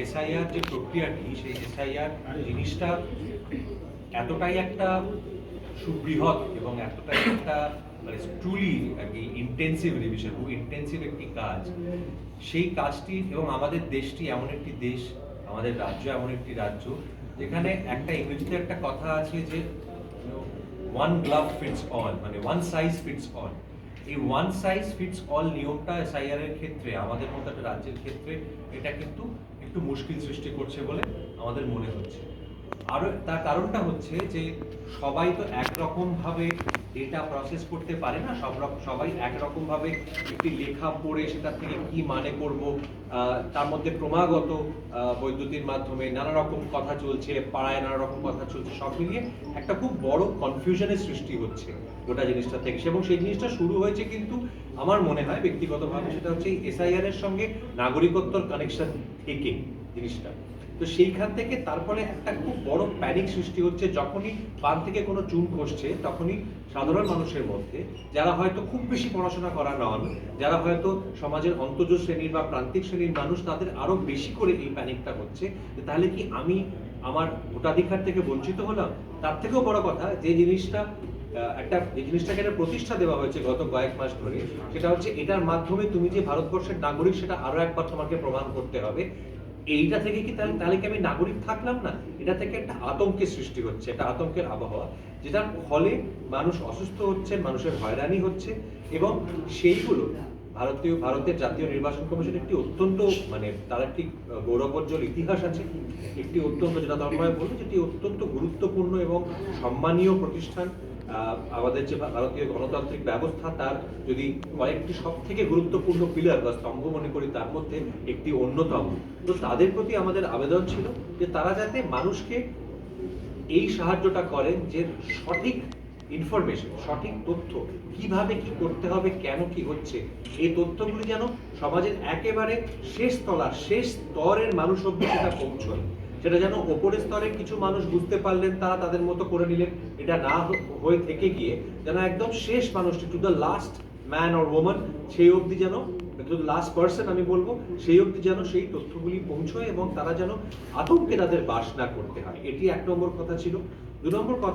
SIR যে প্রক্রিয়াটি, সেই এসআইআর জিনিসটা এতটাই একটা সুবৃহৎ এবং এতটাই একটা মানে ট্রুলি আর কি ইন্টেন্সিভ রিভিশন, খুব ইন্টেন্সিভ একটি কাজ। সেই কাজটি এবং আমাদের দেশটি এমন একটি দেশ, আমাদের রাজ্য এমন একটি রাজ্য যেখানে একটা ইংরেজিতে একটা কথা আছে যে ওয়ান গ্লাভ ফিটস অল, মানে ওয়ান সাইজ ফিটস অল। এই ওয়ান সাইজ ফিটস অল নিয়মটা এসআইআর এর ক্ষেত্রে, আমাদের মতো একটা রাজ্যের ক্ষেত্রে এটা কিন্তু একটু মুশকিল সৃষ্টি করছে বলে আমাদের মনে হচ্ছে। আর তার কারণটা হচ্ছে যে সবাই তো একরকম ভাবে ডেটা প্রসেস করতে পারে না, সবাই একরকম ভাবে একটি লেখা পড়ে সেটা থেকে কি মানে করব, তার মধ্যে ক্রমাগত বৈদ্যুতির মাধ্যমে নানা রকম কথা চলছে, পাড়ায় নানা রকম কথা চলছে, সব মিলিয়ে একটা খুব বড় কনফিউশনের সৃষ্টি হচ্ছে গোটা জিনিসটা থেকে। এবং সেই জিনিসটা শুরু হয়েছে কিন্তু আমার মনে হয় ব্যক্তিগতভাবে সেটা হচ্ছে এসআইআর এর সঙ্গে নাগরিকত্বর কানেকশন থেকে জিনিসটা। তো সেইখান থেকে তারপরে একটা খুব বড় প্যানিক সৃষ্টি হচ্ছে যখনই পান থেকে কোনো চুন খসছে, তখনই সাধারণ মানুষের মধ্যে, যারা হয়তো খুব বেশি পড়াশোনা করা নন, যারা হয়তো সমাজের অন্তজ শ্রেণীর বা প্রান্তিক শ্রেণীর মানুষ, তাদের আরো বেশি করে এই প্যানিকটা হচ্ছে যে তাহলে কি আমি আমার ভোটাধিকার থেকে বঞ্চিত হলাম। তার থেকেও বড় কথা, যে জিনিসটা এই জিনিসটাকে একটা প্রতিষ্ঠা দেওয়া হয়েছে গত কয়েক মাস ধরে, সেটা হচ্ছে এটার মাধ্যমে তুমি যে ভারতবর্ষের নাগরিক সেটা আরো একবার তোমাকে প্রমাণ করতে হবে। এইটা থেকে কি তাহলে কি আমি নাগরিক থাকলাম না? এটা থেকে একটা আতঙ্কের সৃষ্টি হচ্ছে, একটা আতঙ্কের আবহাওয়া, যেটার ফলে মানুষ অসুস্থ হচ্ছে, মানুষের হয়রানি হচ্ছে। এবং সেইগুলো ভারতের জাতীয় নির্বাচন কমিশন একটি অত্যন্ত মানে তার একটি গৌরবোজ্জ্বল ইতিহাস আছে, একটি অত্যন্ত, যেটা তন্ময় বললো, যেটি অত্যন্ত গুরুত্বপূর্ণ এবং সম্মানীয় প্রতিষ্ঠান। আমাদের যে ভারতীয় গণতান্ত্রিক ব্যবস্থা, তার যদি কয়েকটি সব থেকে গুরুত্বপূর্ণ পিলার বা স্তম্ভ মনে করি, তার মধ্যে একটি অন্যতম। তো তাদের প্রতি আমাদের আবেদন ছিল যে তারা যাতে মানুষকে এই সাহায্যটা করেন যে সঠিক ইনফরমেশন, সঠিক তথ্য, কিভাবে কি করতে হবে, কেন কি হচ্ছে, এই তথ্যগুলি যেন সমাজের একেবারে শেষ স্তরের মানুষ অব্দি সেটা পৌঁছয়। সেটা যেন ওপরের স্তরের কিছু মানুষ বুঝতে পারলেন, তারা তাদের মতো করে নিলেন, এটা না হয়ে থেকে গিয়ে যেন একদম শেষ মানুষটি, to the last man or woman, সেই অবধি যেন, লাস্ট পার্সন আমি বলবো, সেই অবধি যেন সেই তথ্যগুলি পৌঁছয় এবং তারা যেন আতঙ্কে তাদের বাস না করতে হয়। এটি এক নম্বর কথা ছিল। 2 নম্বর কথা,